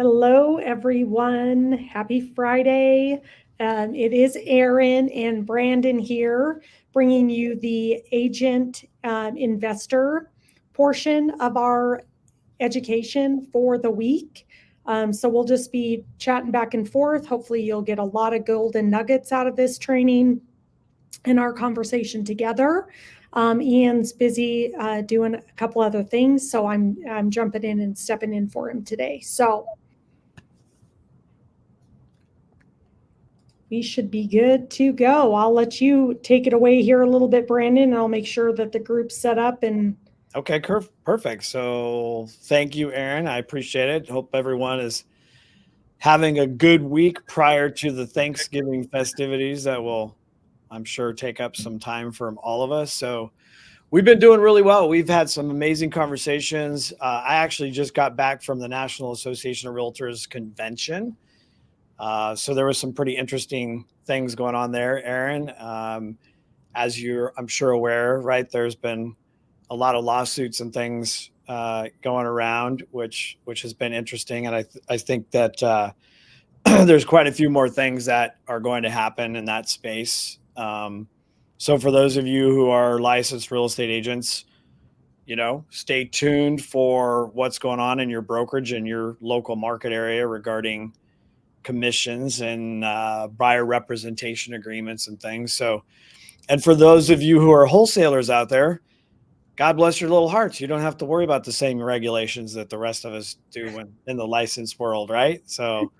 Hello, everyone. Happy Friday. It is Erin and Brandon here, bringing you the agent investor portion of our education for the week. So we'll just be chatting back and forth. Hopefully, you'll get a lot of golden nuggets out of this training and our conversation together. Ian's busy doing a couple other things, so I'm jumping in and stepping in for him today. So we should be good to go. I'll let you take it away here a little bit, Brandon, and I'll make sure that the group's set up and Okay, perfect. So thank you, Aaron. I appreciate it. Hope everyone is having a good week prior to the Thanksgiving festivities that will, I'm sure, take up some time from all of us. So we've been doing really well. We've had some amazing conversations. I actually just got back from the National Association of Realtors convention. So there was some pretty interesting things going on there, Aaron. As you're, I'm sure, aware, right? There's been a lot of lawsuits and things going around, which has been interesting, and I think that there's quite a few more things that are going to happen in that space. So for those of you who are licensed real estate agents, stay tuned for what's going on in your brokerage in your local market area regarding commissions and buyer representation agreements and things. So, and for those of you who are wholesalers out there, God bless your little hearts. You don't have to worry about the same regulations that the rest of us do when in the licensed world, right? So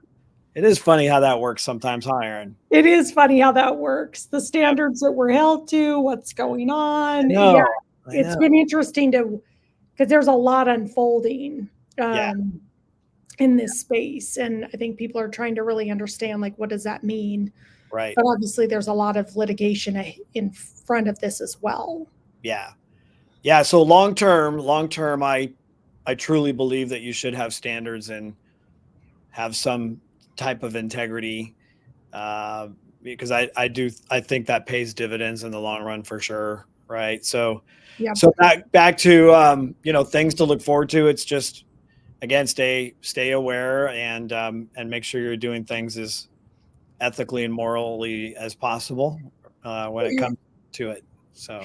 it is funny how that works sometimes, huh, Aaron? it is funny how that works. The Yep. standards that we're held to, what's going I on. Yeah, know. I it's know. been interesting to because there's a lot unfolding Yeah. in this space, and I think people are trying to really understand like what does that mean. Right. But obviously, there's a lot of litigation in front of this as well. Yeah. Yeah. So long term, I truly believe that you should have standards and have some type of integrity, uh, because I think that pays dividends in the long run for sure. Right. So Yeah. so back to things to look forward to. It's just again stay aware and make sure you're doing things as ethically and morally as possible when it comes to it. So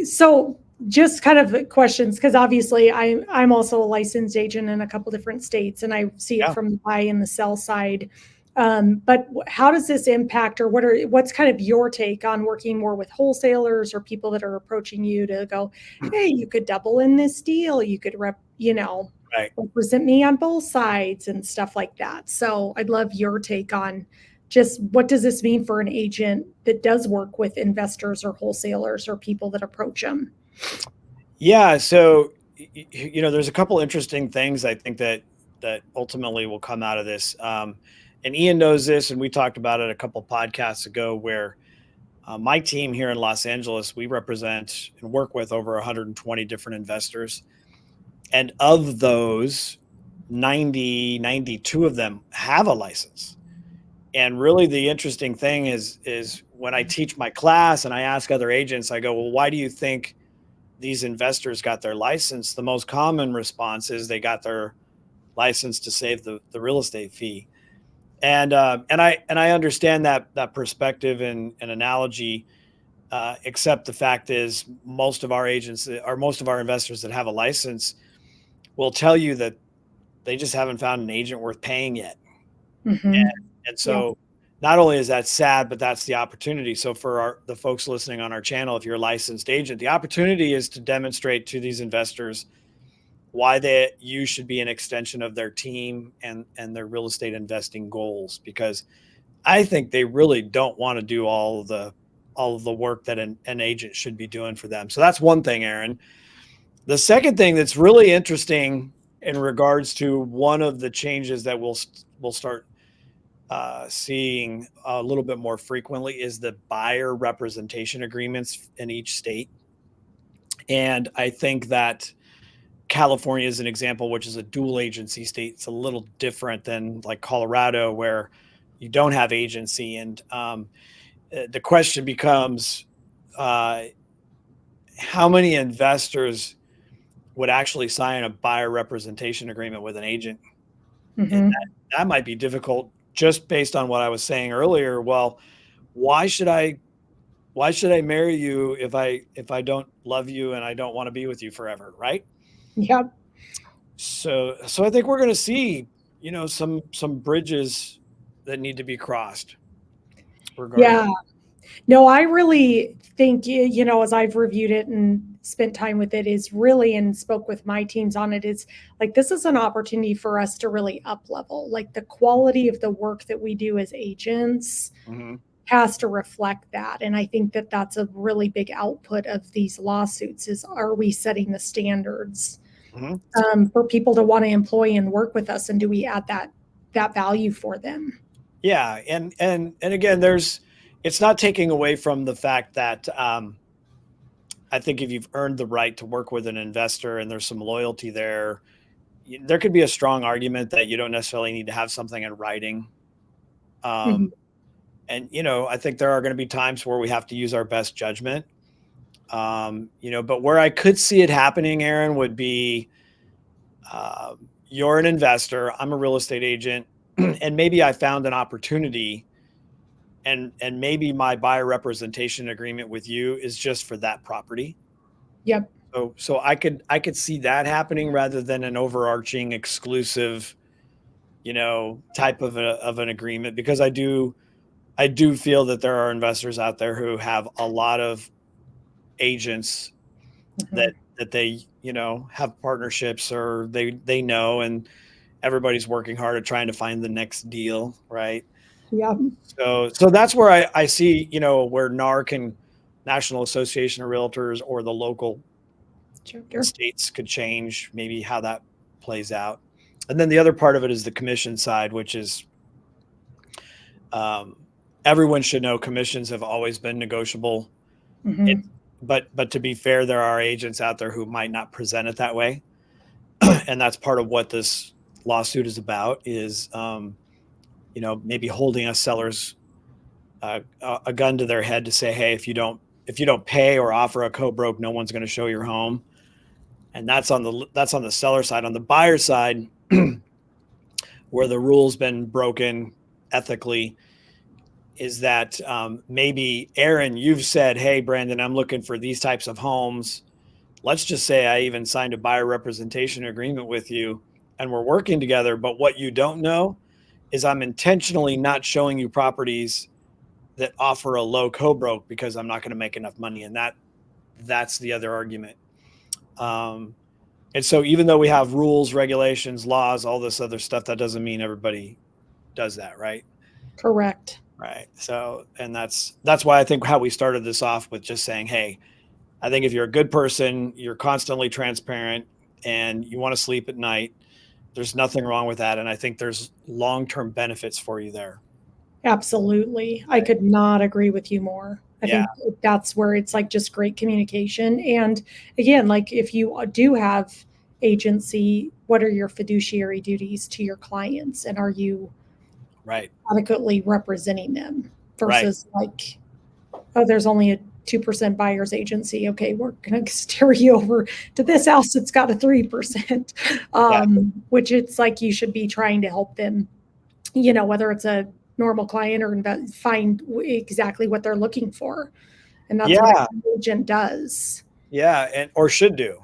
So just kind of questions because obviously I'm also a licensed agent in a couple different states and I see it yeah. from the buy and the sell side. But how does this impact, or what's kind of your take on working more with wholesalers or people that are approaching you to go, hey, you could double in this deal, you could Right. represent me on both sides and stuff like that. So I'd love your take on just what does this mean for an agent that does work with investors or wholesalers or people that approach them? Yeah. So there's a couple interesting things I think that ultimately will come out of this. And Ian knows this, and we talked about it a couple podcasts ago, where my team here in Los Angeles, we represent and work with over 120 different investors. And of those, 92 of them have a license. And really the interesting thing is when I teach my class and I ask other agents, I go, well, why do you think these investors got their license? The most common response is they got their license to save the real estate fee. And I understand that perspective and analogy, except the fact is most of our agents or most of our investors that have a license will tell you that they just haven't found an agent worth paying yet. Mm-hmm. And Yeah. so not only is that sad, but that's the opportunity. So for the folks listening on our channel, if you're a licensed agent, the opportunity is to demonstrate to these investors why you should be an extension of their team and their real estate investing goals, because I think they really don't want to do all of the work that an agent should be doing for them. So that's one thing, Aaron. The second thing that's really interesting in regards to one of the changes that we'll start seeing a little bit more frequently is the buyer representation agreements in each state. And I think that California is an example, which is a dual agency state. It's a little different than like Colorado, where you don't have agency. And the question becomes, uh, how many investors would actually sign a buyer representation agreement with an agent? And Mhm. that might be difficult just based on what I was saying earlier. Well, why should I marry you if I don't love you and I don't want to be with you forever, right? Yep. So I think we're going to see, some bridges that need to be crossed regarding. Yeah. No, I really think, as I've reviewed it and spent time with it, is really, and spoke with my teams on it, is like this is an opportunity for us to really up level. Like the quality of the work that we do as agents Mhm, has to reflect that. And I think that that's a really big output of these lawsuits is, are we setting the standards mhm. for people to want to employ and work with us? And do we add that value for them? Yeah, and again, it's not taking away from the fact that I think if you've earned the right to work with an investor and there's some loyalty there, there could be a strong argument that you don't necessarily need to have something in writing. Mhm. Um, and I think there are going to be times where we have to use our best judgment. But where I could see it happening, Aaron, would be you're an investor, I'm a real estate agent, and maybe I found an opportunity, and maybe my buyer representation agreement with you is just for that property. Yep. So I could see that happening rather than an overarching exclusive, type of an agreement, because I do feel that there are investors out there who have a lot of agents that Mhm. they, have partnerships, or they know, and everybody's working hard at trying to find the next deal, right? Yep. So that's where I see, where NARC and National Association of Realtors or the local Chapter. states could change maybe how that plays out. And then the other part of it is the commission side, which is um, everyone should know commissions have always been negotiable. It, Mhm. but to be fair, there are agents out there who might not present it that way, and that's part of what this lawsuit is about. Is maybe holding a seller's a gun to their head to say, hey, if you don't pay or offer a co-broke, no one's going to show your home. And that's on the seller side. On the buyer side, where the rule's been broken ethically, is that maybe, Aaron, you've said, hey, Brandon, I'm looking for these types of homes. Let's just say I even signed a buyer representation agreement with you and we're working together. But what you don't know is I'm intentionally not showing you properties that offer a low co-broke because I'm not going to make enough money. And that's the other argument. Um, and so even though we have rules, regulations, laws, all this other stuff, that doesn't mean everybody does that, right? Correct. Right. So, and that's why I think how we started this off with just saying, hey, I think if you're a good person, you're constantly transparent, and you want to sleep at night, there's nothing wrong with that. And I think there's long-term benefits for you there. Absolutely. I Right. could not agree with you more. I Yeah. think that's where it's like just great communication. And again, like if you do have agency, what are your fiduciary duties to your clients? And are you Right. adequately representing them Right. versus like, oh, there's only a 2% buyer's agency. Okay, we're going to steer you over to this house that's got a 3%, Yeah. which it's like you should be trying to help them, whether it's a normal client or find exactly what they're looking for. And that's what Yeah. an agent does. Yeah. And or should do.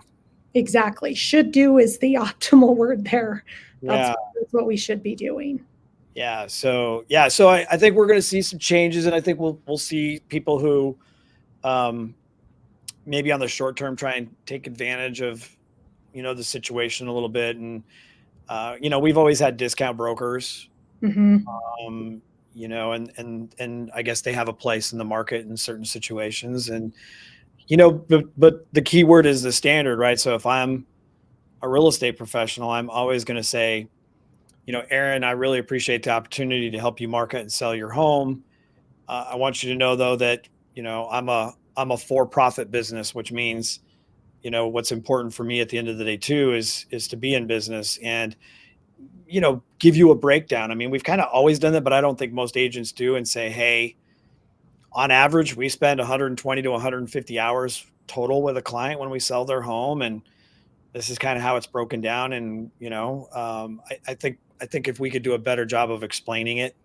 Exactly. Should do is the optimal word there. Yeah. That's what we should be doing. So I think we're going to see some changes, and I think we'll see people who um, maybe on the short term try and take advantage of the situation a little bit. And we've always had discount brokers, Hmm. um, and I guess they have a place in the market in certain situations. And but the key word is the standard, right? So if I'm a real estate professional, I'm always going to say, Aaron, I really appreciate the opportunity to help you market and sell your home. I want you to know, though, that I'm a for-profit business, which means what's important for me at the end of the day too is to be in business, and give you a breakdown. I mean, we've kind of always done that, but I don't think most agents do, and say, hey, on average, we spend 120 to 150 hours total with a client when we sell their home, and this is kind of how it's broken down. And I think I think if we could do a better job of explaining it,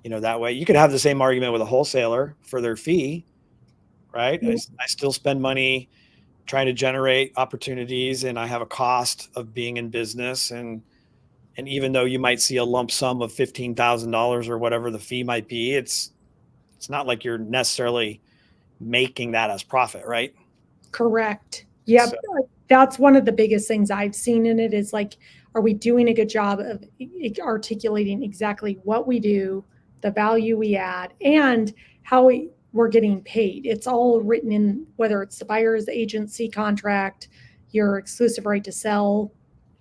that way. You could have the same argument with a wholesaler for their fee, right? I still spend money trying to generate opportunities, and I have a cost of being in business. And even though you might see a lump sum of $15,000 or whatever the fee might be, it's not like you're necessarily making that as profit, right? Correct. Yep. So, That's one of the biggest things I've seen in it is like, are we doing a good job of articulating exactly what we do, the value we add, and how we're getting paid? It's all written in, whether it's the buyer's agency contract, your exclusive right to sell.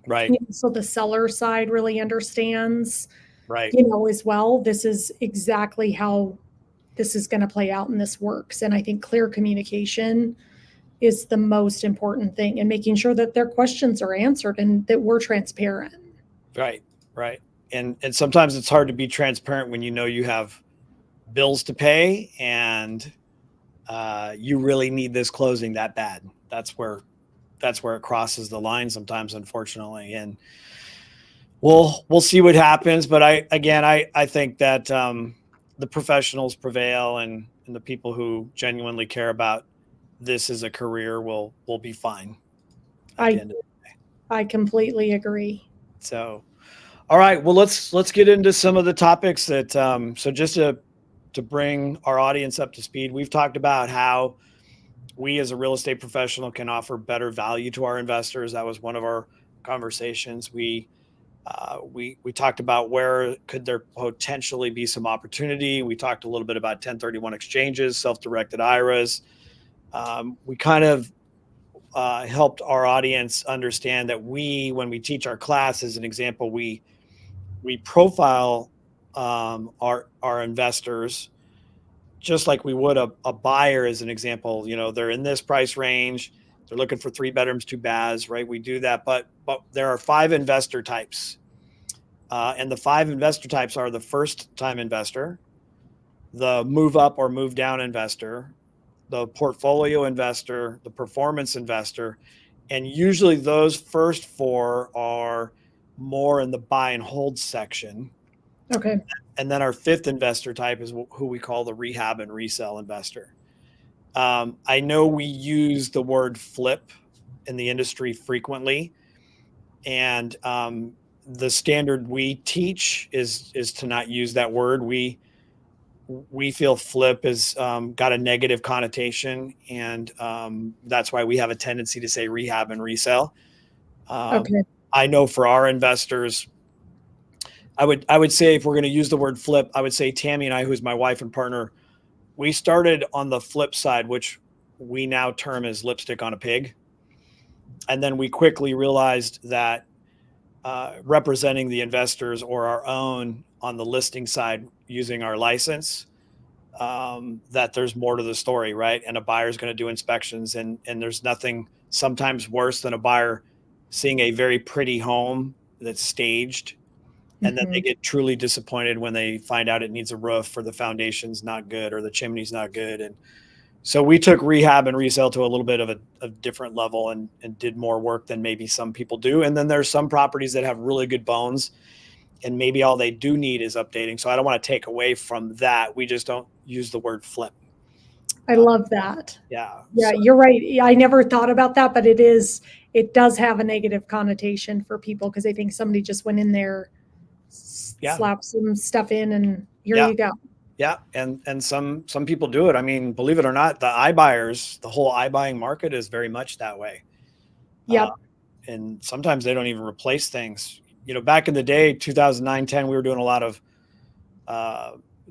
right, So the seller side really understands, right, as well, this is exactly how this is going to play out and this works. And I think clear communication is the most important thing, and making sure that their questions are answered and that we're transparent. right, right. And sometimes it's hard to be transparent when you have bills to pay and you really need this closing that bad. That's where it crosses the line sometimes, unfortunately. And we'll see what happens. But I think that the professionals prevail, and the people who genuinely care about this as a career will be fine at the I end of the day. I completely agree. So, all right, well, let's get into some of the topics that so just to bring our audience up to speed, we've talked about how we as a real estate professional can offer better value to our investors. That was one of our conversations. We talked about where could there potentially be some opportunity. We talked a little bit about 1031 exchanges, self-directed IRAs. We kind of helped our audience understand that when we teach our class, as an example, we profile our investors just like we would a buyer, as an example. They're in this price range. They're looking for 3 bedrooms, 2 baths, right? We do that, but there are 5 investor types. And the 5 investor types are the first time investor, the move up or move down investor, the portfolio investor, the performance investor. And usually those first 4 are more in the buy and hold section. Okay. And then our 5th investor type is who we call the rehab and resell investor. I know we use the word flip in the industry frequently, and the standard we teach is to not use that word. We feel flip has got a negative connotation, and that's why we have a tendency to say rehab and resell. Okay. I know for our investors, I would say if we're going to use the word flip, I would say Tammy and I, who's my wife and partner, we started on the flip side, which we now term as lipstick on a pig. And then we quickly realized that representing the investors or our own on the listing side using our license, that there's more to the story, right? And a buyer's going to do inspections, and there's nothing sometimes worse than a buyer seeing a very pretty home that's staged, and then they get truly disappointed when they find out it needs a roof, or the foundation's not good, or the chimney's not good. And so we took rehab and resale to a little bit of a different level, and did more work than maybe some people do. And then there's some properties that have really good bones, and maybe all they do need is updating. So I don't want to take away from that. We just don't use the word flip. I love that. Yeah. Yeah, So, you're right. I never thought about that, but it does have a negative connotation for people because they think somebody just went in there, yeah. slapped some stuff in, and here Yeah. you go. Yeah. And some people do it. I mean, believe it or not, the iBuyers, the whole iBuying market is very much that way. Yep. And sometimes they don't even replace things. Back in the day, 2009, 10, we were doing a lot of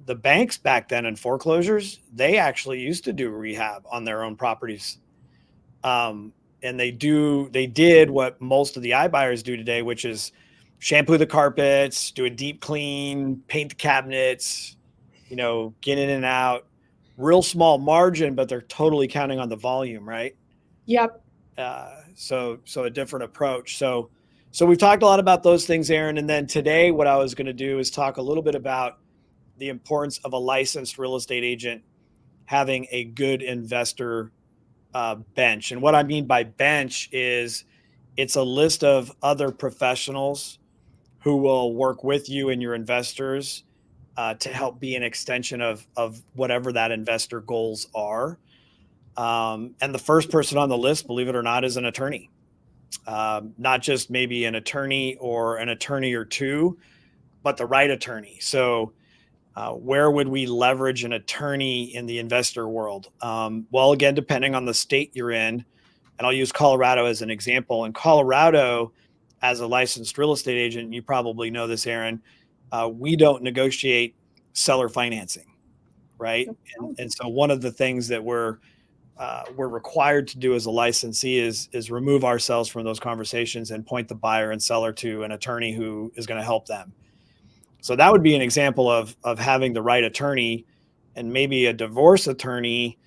the banks back then in foreclosures. They actually used to do rehab on their own properties. And they did what most of the iBuyers do today, which is shampoo the carpets, do a deep clean, paint the cabinets, get in and out, real small margin, but they're totally counting on the volume, right? Yep. So a different approach. So we've talked a lot about those things, Aaron. And then today, what I was going to do is talk a little bit about the importance of a licensed real estate agent having a good investor bench. And what I mean by bench is it's a list of other professionals who will work with you and your investors to help be an extension of whatever that investor goals are. And the first person on the list, believe it or not, is an attorney. Not just maybe an attorney or an attorney or two, but the right attorney. So where would we leverage an attorney in the investor world? Well, again, depending on the state you're in, and I'll use Colorado as an example. In Colorado, as a licensed real estate agent, you probably know this, Aaron, we don't negotiate seller financing, right? And so one of the things that we're required to do as a licensee is remove ourselves from those conversations and point the buyer and seller to an attorney who is going to help them. So that would be an example of having the right attorney, and maybe a divorce attorney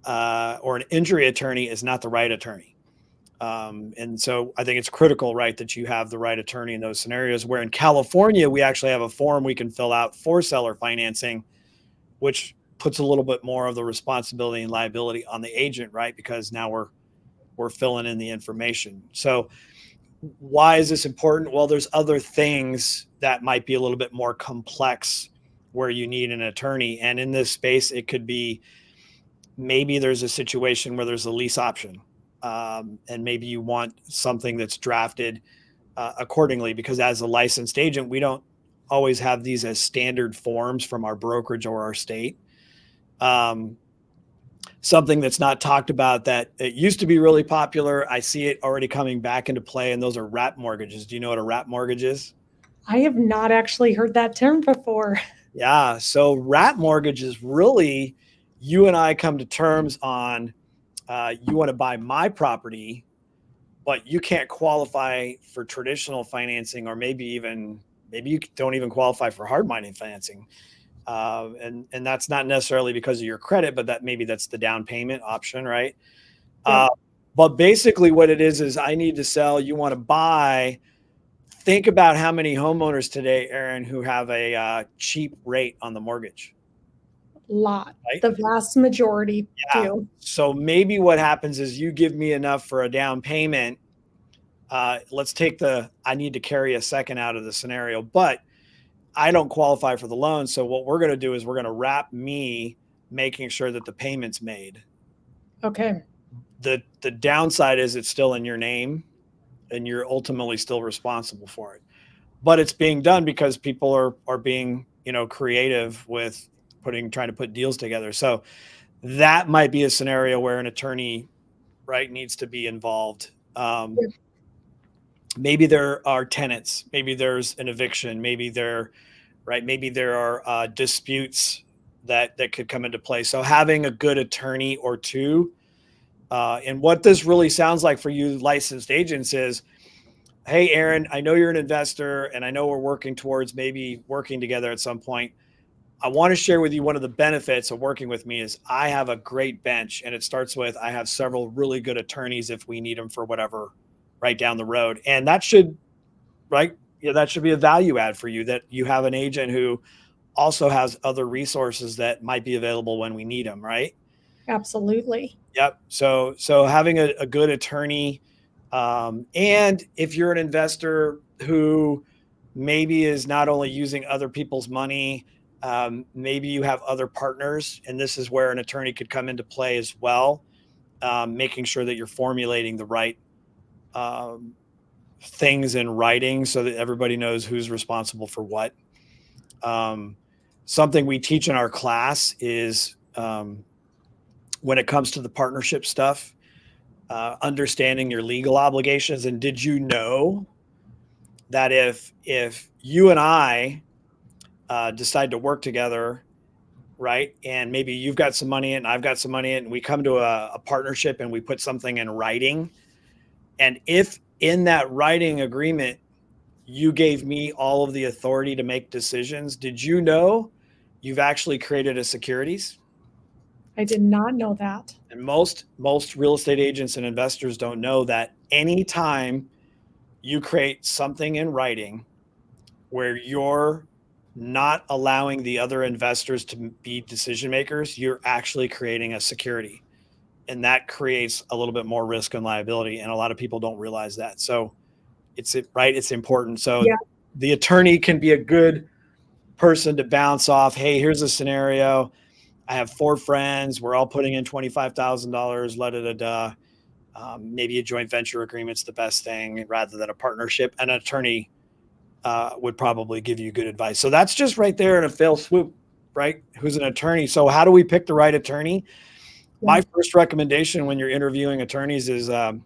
or an injury attorney is not the right attorney. And so I think it's critical, right, that you have the right attorney in those scenarios, where in California, we actually have a form we can fill out for seller financing, which puts a little bit more of the responsibility and liability on the agent, right? Because now we're filling in the information. So why is this important? Well, there's other things that might be a little bit more complex where you need an attorney. And in this space, it could be maybe there's a situation where there's a lease option. And maybe you want something that's drafted accordingly, because as a licensed agent, we don't always have these as standard forms from our brokerage or our state. Something that's not talked about that it used to be really popular, I see it already coming back into play, and those are wrap mortgages. Do you know what a wrap mortgage is? I have not actually heard that term before. Yeah. So wrap mortgage is really you and I come to terms on you want to buy my property, but you can't qualify for traditional financing, or maybe you don't even qualify for hard money financing. And that's not necessarily because of your credit, but that's the down payment option, right? Yeah. But basically what it is I need to sell, you want to buy. Think about how many homeowners today, Aaron, who have a cheap rate on the mortgage. Lot. Right? The vast majority Yeah. do. So maybe what happens is you give me enough for a down payment. Let's take I need to carry a second out of the scenario, but I don't qualify for the loan. So what we're going to do is we're going to wrap me making sure that the payment's made. Okay. The downside is it's still in your name and you're ultimately still responsible for it. But it's being done because people are being, creative with trying to put deals together. So that might be a scenario where an attorney, right, needs to be involved. Maybe there are tenants, maybe there's an eviction, maybe there are disputes that could come into play. So having a good attorney or two, and what this really sounds like for you licensed agents is, hey, Aaron, I know you're an investor and I know we're working towards maybe working together at some point. I want to share with you one of the benefits of working with me is I have a great bench, and it starts with I have several really good attorneys if we need them for whatever right down the road. And that should, right? Yeah, that should be a value add for you, that you have an agent who also has other resources that might be available when we need them, right? Absolutely. Yep. So having a good attorney, and if you're an investor who maybe is not only using other people's money, maybe you have other partners, and this is where an attorney could come into play as well, making sure that you're formulating the right things in writing so that everybody knows who's responsible for what. Something we teach in our class is when it comes to the partnership stuff, understanding your legal obligations. And did you know that if you and I decide to work together, right, and maybe you've got some money and I've got some money, and we come to a partnership and we put something in writing, and if in that writing agreement you gave me all of the authority to make decisions, did you know you've actually created a securities? I did not know that. And most real estate agents and investors don't know that anytime you create something in writing where you're not allowing the other investors to be decision makers, you're actually creating a security. And that creates a little bit more risk and liability. And a lot of people don't realize that. So it's important. So Yeah. the attorney can be a good person to bounce off. Hey, here's a scenario. I have 4 friends. We're all putting in $25,000. La da da da. Maybe a joint venture agreement's the best thing rather than a partnership. An attorney would probably give you good advice. So that's just right there in a fail swoop, right? Who's an attorney? So how do we pick the right attorney? My first recommendation when you're interviewing attorneys is, are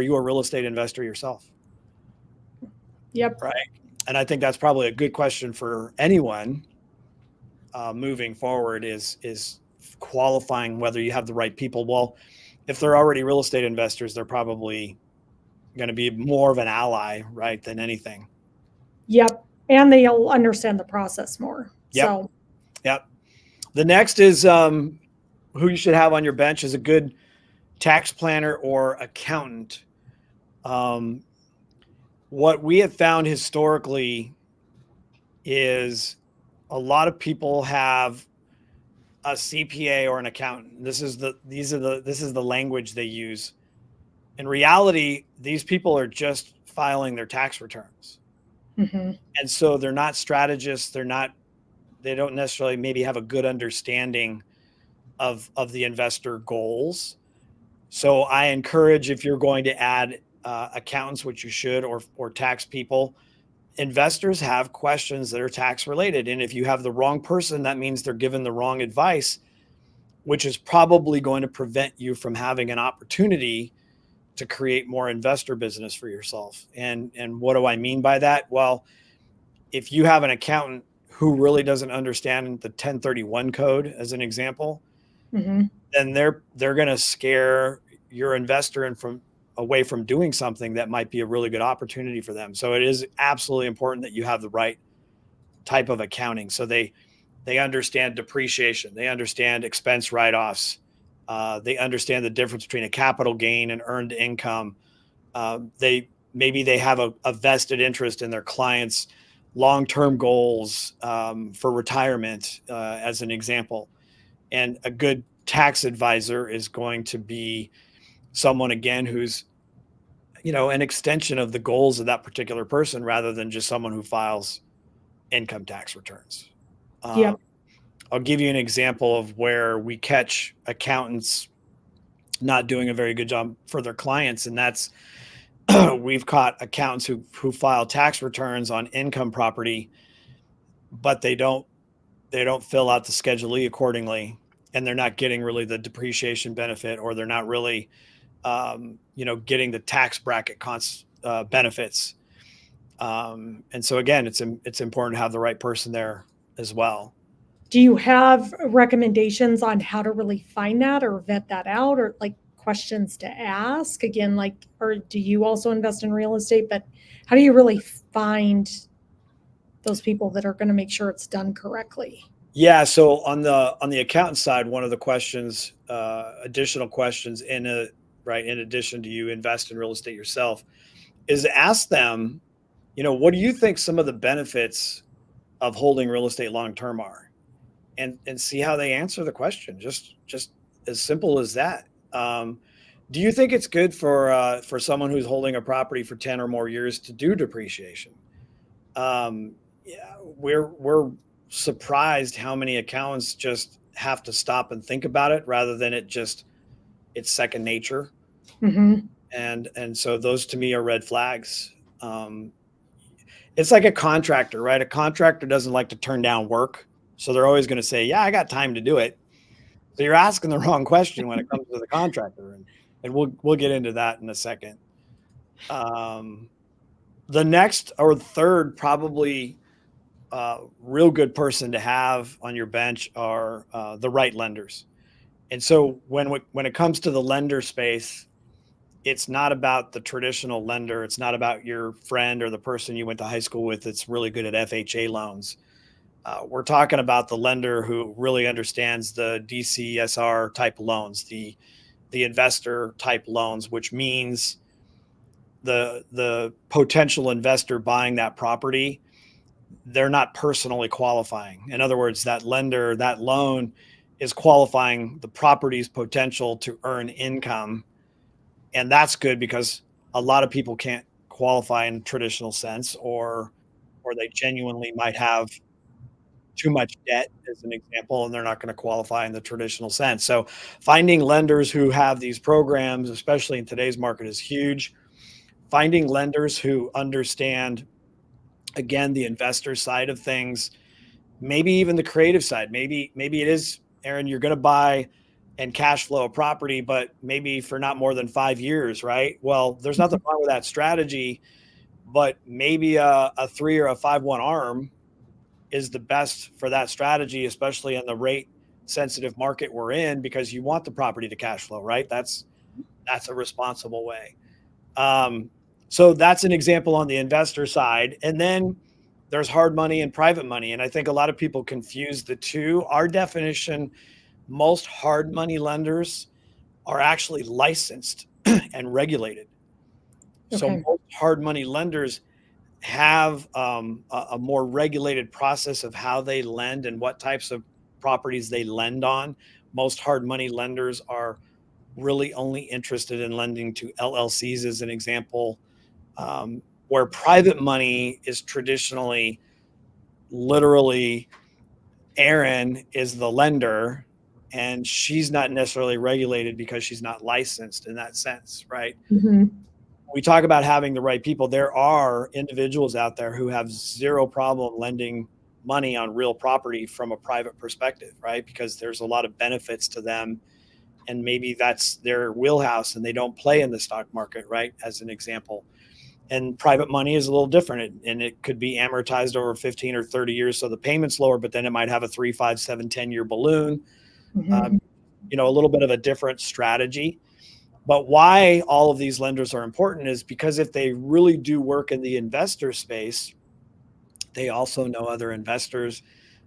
you a real estate investor yourself? Yep. Right. And I think that's probably a good question for anyone moving forward is qualifying whether you have the right people. Well, if they're already real estate investors, they're probably going to be more of an ally, right, than anything. Yep. And they'll understand the process more. Yep. So, yep. The next is who you should have on your bench is a good tax planner or accountant. What we have found historically is a lot of people have a CPA or an accountant. This is the language they use. In reality, these people are just filing their tax returns. And so they're not strategists. They don't necessarily maybe have a good understanding of the investor goals. So I encourage, if you're going to add accountants, which you should, or tax people, investors have questions that are tax related. And if you have the wrong person, that means they're given the wrong advice, which is probably going to prevent you from having an opportunity to create more investor business for yourself. And what do I mean by that? Well, if you have an accountant who really doesn't understand the 1031 code, as an example, then they're going to scare your investor away from doing something that might be a really good opportunity for them. So it is absolutely important that you have the right type of accounting. So they understand depreciation, they understand expense write-offs, they understand the difference between a capital gain and earned income. They have a vested interest in their clients' long-term goals for retirement, as an example. And a good tax advisor is going to be someone, again, who's an extension of the goals of that particular person rather than just someone who files income tax returns. yep. I'll give you an example of where we catch accountants not doing a very good job for their clients. And that's we've caught accountants who file tax returns on income property, but they don't fill out the Schedule E accordingly. And they're not getting really the depreciation benefit, or they're not really, getting the tax bracket benefits. And so again, it's important to have the right person there as well. Do you have recommendations on how to really find that or vet that out, or like questions to ask? Again, or do you also invest in real estate? But how do you really find those people that are going to make sure it's done correctly? Yeah. So on the accountant side, one of the questions, additional questions in addition to you invest in real estate yourself, is to ask them, what do you think some of the benefits of holding real estate long-term are? And see how they answer the question. Just as simple as that. Do you think it's good for someone who's holding a property for 10 or more years to do depreciation? Yeah, we're surprised how many accountants just have to stop and think about it rather than it's second nature. And so those to me are red flags. It's like a contractor, right? A contractor doesn't like to turn down work. So they're always going to say, yeah, I got time to do it. So you're asking the wrong question when it comes to the contractor. And we'll get into that in a second. The next or third, probably real good person to have on your bench are the right lenders. And so when it comes to the lender space, it's not about the traditional lender. It's not about your friend or the person you went to high school with that's really good at FHA loans. We're talking about the lender who really understands the DCSR type loans, the investor type loans, which means the potential investor buying that property, they're not personally qualifying. In other words, that lender, that loan is qualifying the property's potential to earn income. And that's good because a lot of people can't qualify in traditional sense, or or they genuinely might have too much debt, as an example, and they're not going to qualify in the traditional sense. So finding lenders who have these programs, especially in today's market, is huge. Finding lenders who understand, again, the investor side of things, maybe even the creative side. Maybe it is, Aaron, you're going to buy and cash flow a property, but maybe for not more than 5 years, right? Well, there's nothing wrong with that strategy, but maybe a 3 or a 5-1 ARM is the best for that strategy, especially in the rate sensitive market we're in, because you want the property to cash flow, right? That's a responsible way. So that's an example on the investor side. And then there's hard money and private money. And I think a lot of people confuse the two. Our definition, most hard money lenders are actually licensed and regulated. So most hard money lenders have a more regulated process of how they lend and what types of properties they lend on. Most hard money lenders are really only interested in lending to LLCs, as an example, where private money is traditionally, literally, Erin is the lender and she's not necessarily regulated because she's not licensed in that sense, right? Mm-hmm. We talk about having the right people. There are individuals out there who have zero problem lending money on real property from a private perspective, right? Because there's a lot of benefits to them, and maybe that's their wheelhouse and they don't play in the stock market, right? As an example. And private money is a little different, and it could be amortized over 15 or 30 years. So the payment's lower, but then it might have a 3, 5, 7, 10-year balloon, Mm-hmm. a little bit of a different strategy. But why all of these lenders are important is because if they really do work in the investor space, they also know other investors.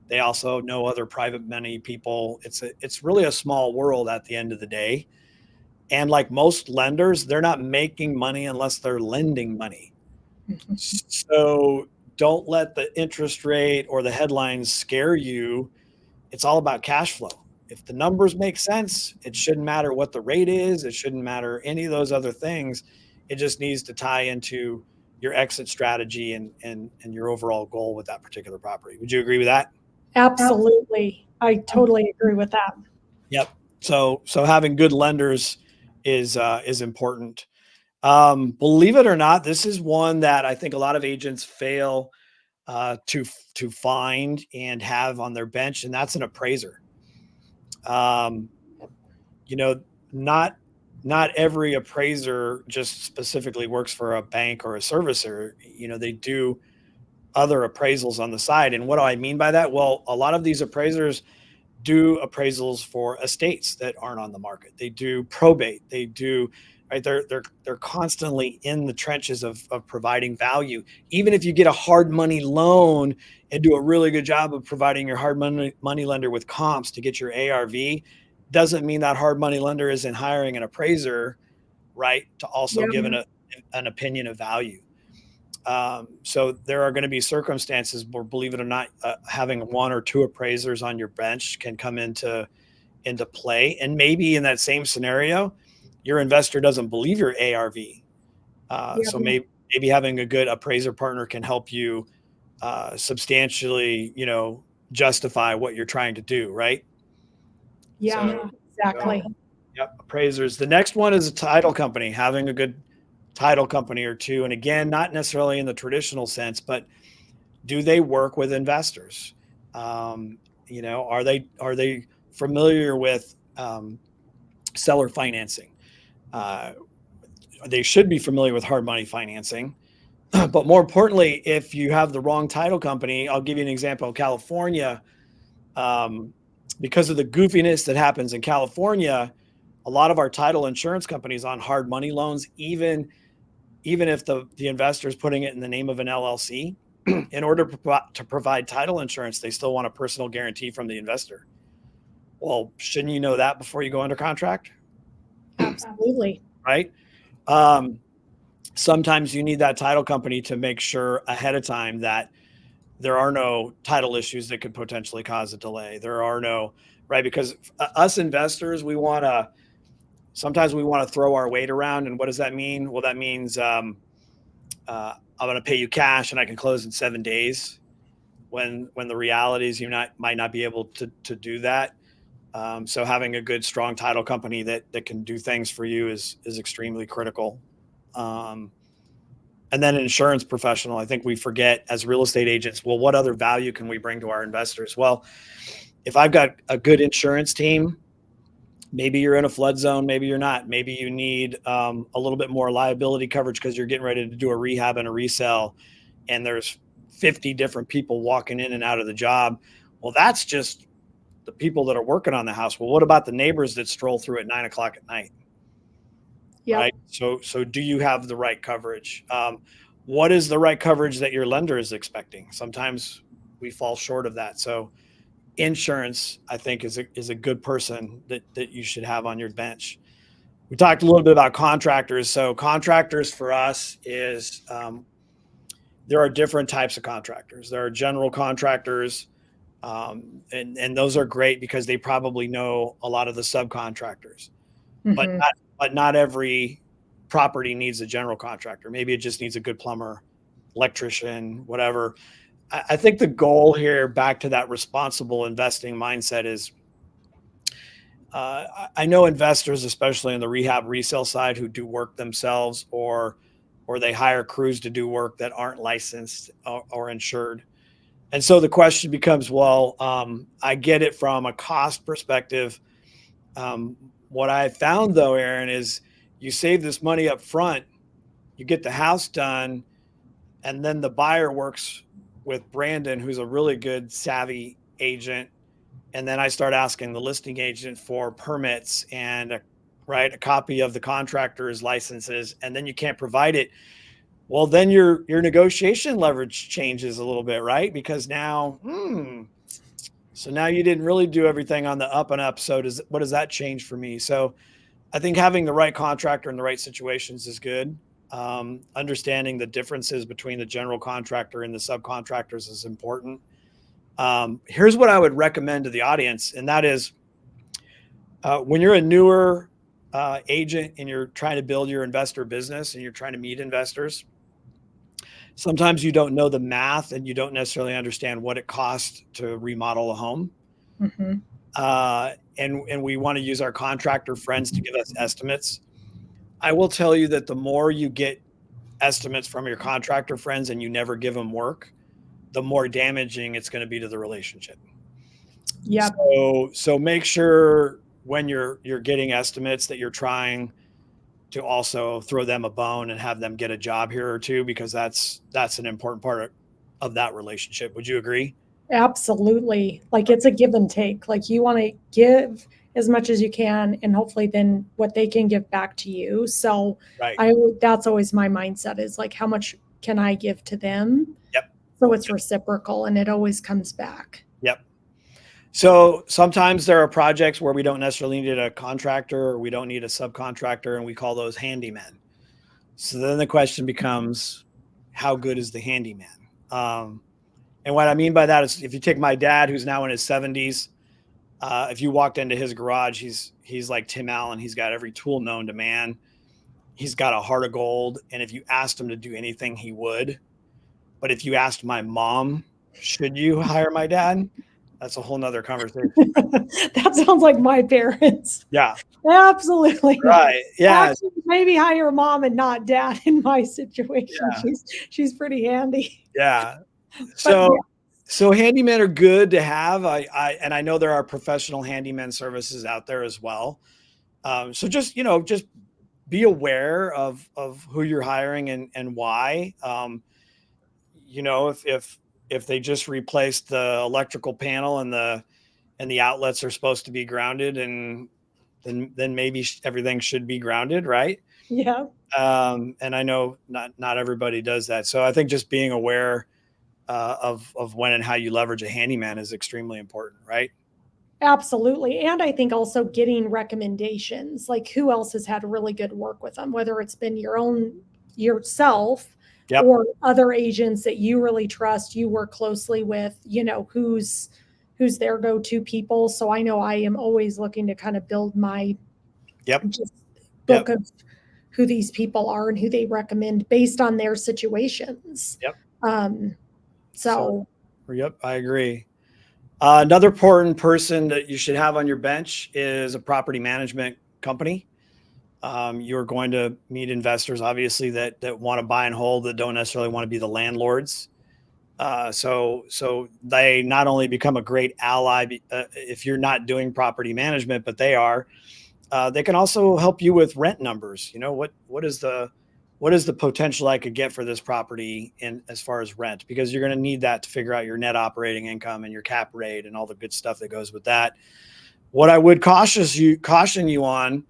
They also know other private money people. It's really a small world at the end of the day. And like most lenders, they're not making money unless they're lending money. So don't let the interest rate or the headlines scare you. It's all about cash flow. If the numbers make sense, it shouldn't matter what the rate is. It shouldn't matter any of those other things. It just needs to tie into your exit strategy and your overall goal with that particular property. Would you agree with that? Absolutely. I totally agree with that. Yep. So having good lenders is important. Believe it or not, this is one that I think a lot of agents fail to find and have on their bench, and that's an appraiser. Um, you know, not not every appraiser just specifically works for a bank or a servicer. They do other appraisals on the side. And what do I mean by that? Well, a lot of these appraisers do appraisals for estates that aren't on the market. They do probate. They do, right. They're constantly in the trenches of providing value. Even if you get a hard money loan and do a really good job of providing your hard money lender with comps to get your ARV, doesn't mean that hard money lender isn't hiring an appraiser, right, to also Yeah. give an opinion of value. So there are going to be circumstances where, believe it or not, having one or two appraisers on your bench can come into play. And maybe in that same scenario, your investor doesn't believe your ARV. So maybe having a good appraiser partner can help you substantially, justify what you're trying to do, right? Yeah, exactly. Yep, appraisers. The next one is a title company, having a good title company or two. And again, not necessarily in the traditional sense, but do they work with investors? Are they familiar with seller financing? They should be familiar with hard money financing. But more importantly, if you have the wrong title company, I'll give you an example. California, because of the goofiness that happens in California, a lot of our title insurance companies on hard money loans, even if the investor is putting it in the name of an LLC, in order to provide title insurance, they still want a personal guarantee from the investor. Well, shouldn't you know that before you go under contract? Absolutely. Right? Sometimes you need that title company to make sure ahead of time that there are no title issues that could potentially cause a delay. There are no, right? Because us investors, sometimes we want to throw our weight around. And what does that mean? Well, that means, I'm going to pay you cash and I can close in 7 days, when the reality is might not be able to do that. So having a good, strong title company that can do things for you is extremely critical. Um, and then an insurance professional. I think we forget as real estate agents, well, what other value can we bring to our investors? Well, if I've got a good insurance team, maybe you're in a flood zone, maybe you're not. Maybe you need a little bit more liability coverage because you're getting ready to do a rehab and a resell, and there's 50 different people walking in and out of the job. Well, that's just the people that are working on the house. Well, what about the neighbors that stroll through at 9 o'clock at night? Yep. Right. So do you have the right coverage? What is the right coverage that your lender is expecting? Sometimes we fall short of that. So insurance, I think, is a good person that you should have on your bench. We talked a little bit about contractors. So contractors for us is there are different types of contractors. There are general contractors, and those are great because they probably know a lot of the subcontractors. But Mm-hmm. not every property needs a general contractor. Maybe it just needs a good plumber, electrician, whatever. I think the goal here, back to that responsible investing mindset, is I know investors, especially on the rehab resale side, who do work themselves, or they hire crews to do work that aren't licensed or insured. And so the question becomes, well, I get it from a cost perspective. What I found, though, Aaron, is you save this money up front, you get the house done, and then the buyer works with Brandon, who's a really good, savvy agent. And then I start asking the listing agent for permits and a copy of the contractor's licenses, and then you can't provide it. Well, then your negotiation leverage changes a little bit, right? Because now, so now you didn't really do everything on the up and up. So what does that change for me? So I think having the right contractor in the right situations is good. Understanding the differences between the general contractor and the subcontractors is important. Here's what I would recommend to the audience, and that is when you're a newer agent and you're trying to build your investor business and you're trying to meet investors, sometimes you don't know the math and you don't necessarily understand what it costs to remodel a home. Mm-hmm. And we want to use our contractor friends to give us estimates. I will tell you that the more you get estimates from your contractor friends and you never give them work, the more damaging it's going to be to the relationship. Yep. So make sure when you're getting estimates that you're trying to also throw them a bone and have them get a job here or two, because that's an important part of that relationship. Would you agree? Absolutely. Like it's a give and take. Like you want to give as much as you can and hopefully then what they can give back to you. So Right. that's always my mindset is like, how much can I give to them? Yep. So it's reciprocal and it always comes back. Yep. So sometimes there are projects where we don't necessarily need a contractor or we don't need a subcontractor, and we call those handymen. So then the question becomes, how good is the handyman? And what I mean by that is, if you take my dad, who's now in his 70s, if you walked into his garage, he's like Tim Allen. He's got every tool known to man. He's got a heart of gold. And if you asked him to do anything, he would. But if you asked my mom, should you hire my dad? That's a whole nother conversation. That sounds like my parents. Yeah. Absolutely. Right. Yeah. Actually, maybe hire mom and not dad in my situation. Yeah. She's pretty handy. Yeah. But So handymen are good to have. I know there are professional handyman services out there as well. So just be aware of who you're hiring and why. If they just replaced the electrical panel and the outlets are supposed to be grounded, and then maybe everything should be grounded, right? yeah. And I know not everybody does that. So I think just being aware of when and how you leverage a handyman is extremely important, right? Absolutely. And I think also getting recommendations, like who else has had really good work with them, whether it's been yourself Yep. or other agents that you really trust, you work closely with, who's their go-to people. So I know I am always looking to kind of build my Yep. just book of who these people are and who they recommend based on their situations. Yep. So Yep, I agree. Another important person that you should have on your bench is a property management company. You're going to meet investors, obviously, that want to buy and hold, that don't necessarily want to be the landlords. So they not only become a great ally if you're not doing property management, but they are. They can also help you with rent numbers. You know, what is the potential I could get for this property in as far as rent? Because you're going to need that to figure out your net operating income and your cap rate and all the good stuff that goes with that. What I would caution you on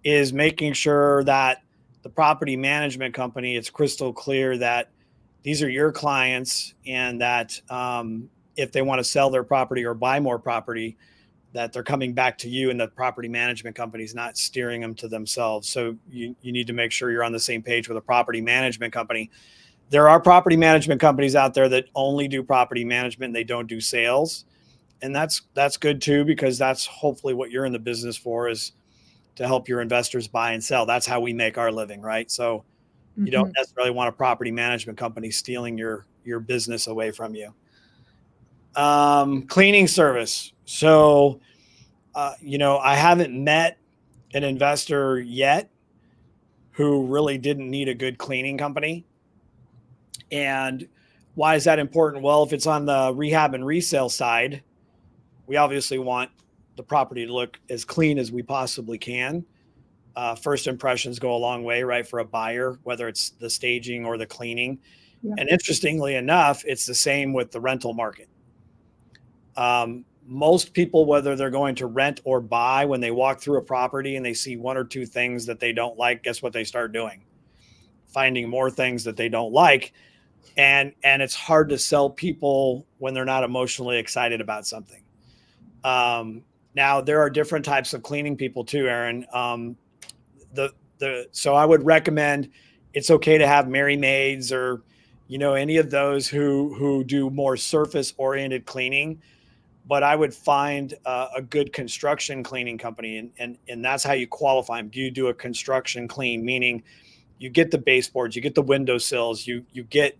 is making sure that the property management company, it's crystal clear that these are your clients, and that if they want to sell their property or buy more property, that they're coming back to you, and the property management company is not steering them to themselves. So you need to make sure you're on the same page with a property management company. There are property management companies out there that only do property management. They don't do sales. And that's good too, because that's hopefully what you're in the business for, is to help your investors buy and sell. That's how we make our living, right? So you don't necessarily want a property management company stealing your business away from you. Cleaning service. So, I haven't met an investor yet who really didn't need a good cleaning company. And why is that important? Well, if it's on the rehab and resale side, we obviously want the property to look as clean as we possibly can. First impressions go a long way, right, for a buyer, whether it's the staging or the cleaning. Yeah. And interestingly enough, it's the same with the rental market. Most people, whether they're going to rent or buy, when they walk through a property and they see one or two things that they don't like, guess what they start doing? Finding more things that they don't like. And it's hard to sell people when they're not emotionally excited about something. Now, there are different types of cleaning people too, Aaron. So I would recommend, it's okay to have Mary Maids or, any of those who do more surface oriented cleaning. But I would find a good construction cleaning company, and that's how you qualify them. Do you do a construction clean, meaning you get the baseboards, you get the windowsills, you get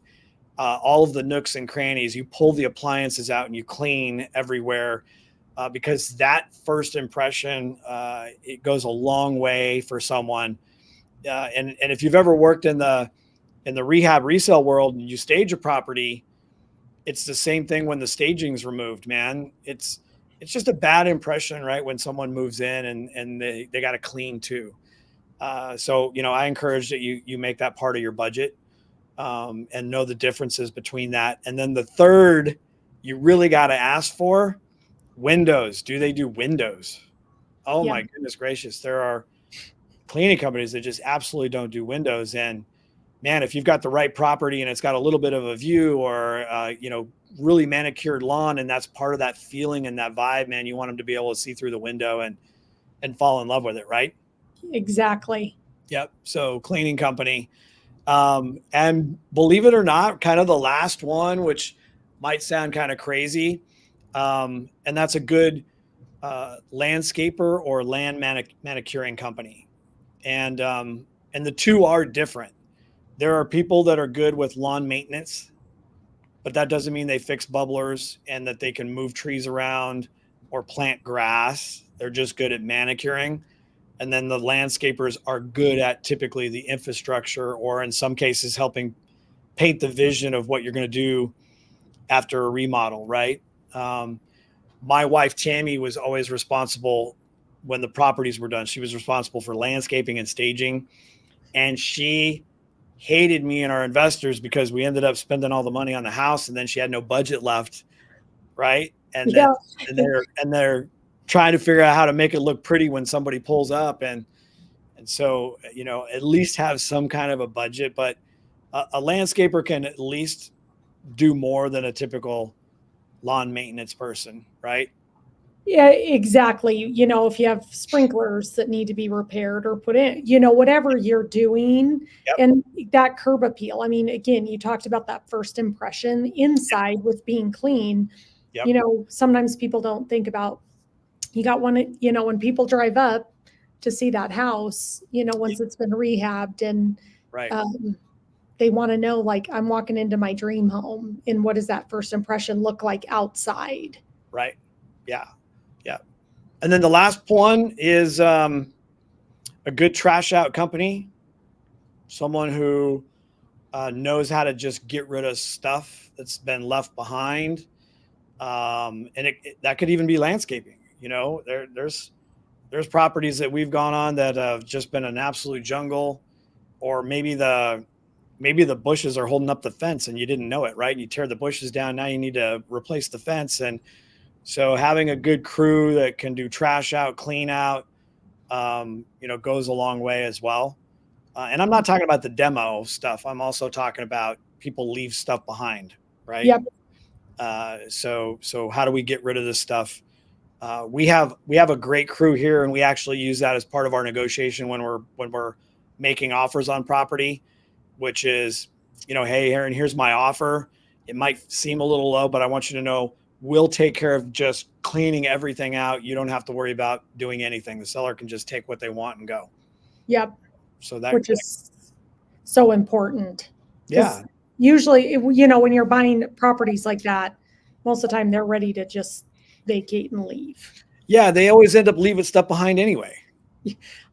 all of the nooks and crannies, you pull the appliances out and you clean everywhere, because that first impression, it goes a long way for someone. And if you've ever worked in the rehab resale world and you stage a property, it's the same thing when the staging's removed, man. It's just a bad impression, right? When someone moves in and they got to clean too. So, I encourage that you make that part of your budget, and know the differences between that. And then the third, you really got to ask for windows. Do they do windows? Oh my goodness gracious. There are cleaning companies that just absolutely don't do windows. And man, if you've got the right property and it's got a little bit of a view, or, really manicured lawn, and that's part of that feeling and that vibe, man, you want them to be able to see through the window and fall in love with it. Right. Exactly. Yep. So cleaning company. And believe it or not, kind of the last one, which might sound kind of crazy. And that's a good landscaper or land manicuring company. And the two are different. There are people that are good with lawn maintenance, but that doesn't mean they fix bubblers and that they can move trees around or plant grass. They're just good at manicuring. And then the landscapers are good at typically the infrastructure, or in some cases helping paint the vision of what you're going to do after a remodel, right? My wife, Tammy, was always responsible when the properties were done. She was responsible for landscaping and staging. And she hated me and our investors because we ended up spending all the money on the house, and then she had no budget left, right? And then they're trying to figure out how to make it look pretty when somebody pulls up, and so at least have some kind of a budget. But a landscaper can at least do more than a typical lawn maintenance person, right? Yeah, exactly. If you have sprinklers that need to be repaired or put in, whatever you're doing. Yep. And that curb appeal. I mean, again, you talked about that first impression inside with being clean. Yep. Sometimes people don't think about, you got one, when people drive up, to see that house, once it's been rehabbed, and Right. they want to know, like, I'm walking into my dream home, and what does that first impression look like outside? Right. Yeah. Yeah. And then the last one is a good trash out company, someone who knows how to just get rid of stuff that's been left behind. And that could even be landscaping. There's properties that we've gone on that have just been an absolute jungle, or maybe the bushes are holding up the fence and you didn't know it, right? And you tear the bushes down. Now you need to replace the fence. And so having a good crew that can do trash out, clean out, goes a long way as well. And I'm not talking about the demo stuff. I'm also talking about people leave stuff behind, right? Yep. So how do we get rid of this stuff? We have a great crew here, and we actually use that as part of our negotiation when we're making offers on property, which is, hey, Aaron, here's my offer. It might seem a little low, but I want you to know we'll take care of just cleaning everything out. You don't have to worry about doing anything. The seller can just take what they want and go. Yep. So that, which is so important. yeah, Usually, when you're buying properties like that, most of the time they're ready to just vacate and leave. yeah, they always end up leaving stuff behind anyway.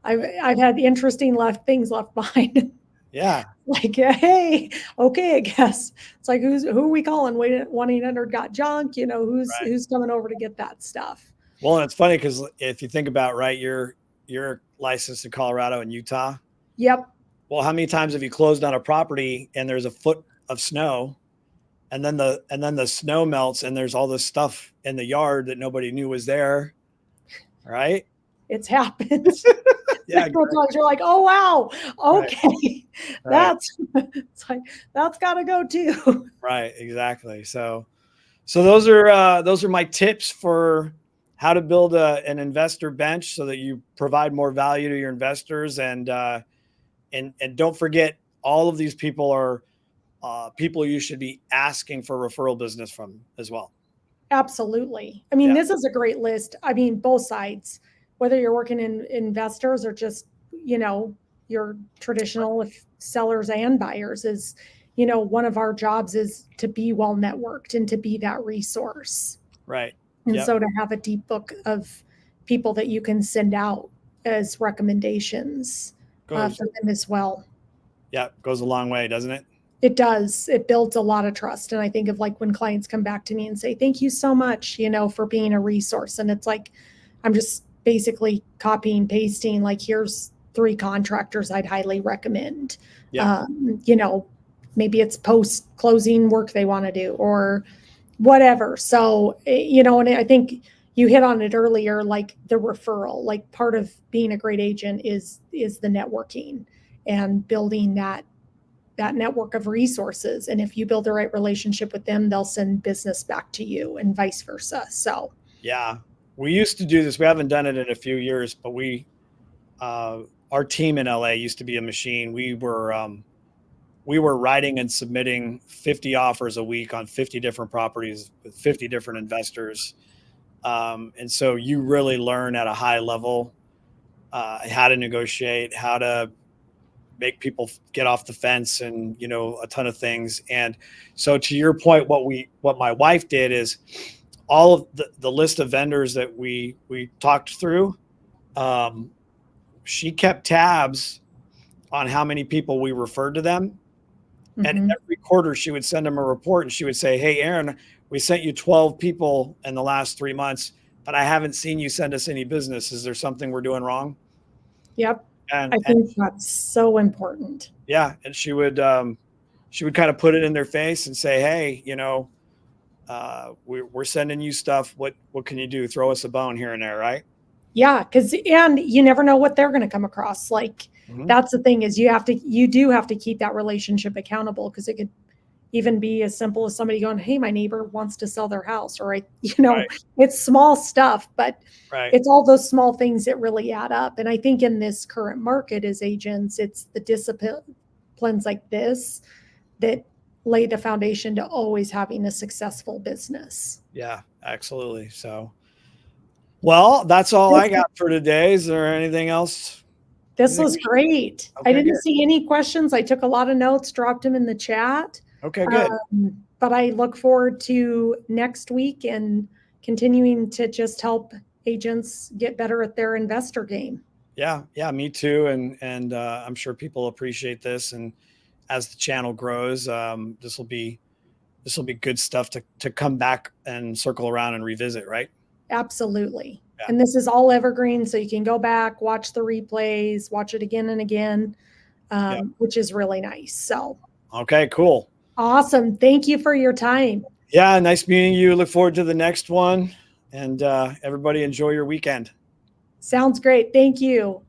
I've had interesting things left behind. Yeah. Like, hey, okay, I guess it's like, who are we calling? 1-800 got junk. Right. Who's coming over to get that stuff? Well, and it's funny because if you think about, right, you're licensed in Colorado and Utah. Yep. Well, how many times have you closed on a property and there's a foot of snow, and then the snow melts and there's all this stuff in the yard that nobody knew was there, right? It's happened. Yeah, Several times you're like, oh wow, okay, right. it's like that's got to go too. Right, exactly. So those are my tips for how to build an investor bench so that you provide more value to your investors, and don't forget, all of these people are people you should be asking for referral business from as well. Absolutely. I mean, this is a great list. I mean, both sides, whether you're working in investors or just, your traditional sellers and buyers, is, one of our jobs is to be well networked and to be that resource. Right. And so to have a deep book of people that you can send out as recommendations for them as well. Yeah, goes a long way, doesn't it? It does. It builds a lot of trust. And I think of, like, when clients come back to me and say, thank you so much, for being a resource. And it's like, I'm just basically copying, pasting, like, here's 3 contractors I'd highly recommend. Yeah. Maybe it's post closing work they want to do or whatever. So, and I think you hit on it earlier, like the referral, like part of being a great agent is the networking and building that network of resources. And if you build the right relationship with them, they'll send business back to you and vice versa. So, yeah, we used to do this. We haven't done it in a few years, but our team in LA used to be a machine. We were writing and submitting 50 offers a week on 50 different properties with 50 different investors. And so you really learn at a high level how to negotiate, how to make people get off the fence, and a ton of things. And so, to your point, what my wife did is all of the list of vendors that we talked through, she kept tabs on how many people we referred to them. And every quarter she would send them a report, and she would say, hey, Aaron, we sent you 12 people in the last 3 months, but I haven't seen you send us any business. Is there something we're doing wrong? Yep. I think that's so important. Yeah. And she would kind of put it in their face and say, hey, we're sending you stuff. What can you do? Throw us a bone here and there. Right. Yeah. And you never know what they're going to come across. Like, that's the thing, is you do have to keep that relationship accountable, because it could even be as simple as somebody going, hey, my neighbor wants to sell their house. Or, it's small stuff, but it's all those small things that really add up. And I think in this current market as agents, it's the disciplines like this that lay the foundation to always having a successful business. Yeah, absolutely. So, Well, that's all I got for today. Is there anything else? This was great. Okay, I didn't good. see any questions. I took a lot of notes, dropped them in the chat. Okay, good. But I look forward to next week and continuing to just help agents get better at their investor game. Yeah, me too. And I'm sure people appreciate this. And as the channel grows, this will be good stuff to come back and circle around and revisit, right? Absolutely. Yeah. And this is all evergreen, so you can go back, watch the replays, watch it again and again, which is really nice. So, okay, cool. Awesome. Thank you for your time. Yeah, nice meeting you. Look forward to the next one. And everybody enjoy your weekend. Sounds great. Thank you.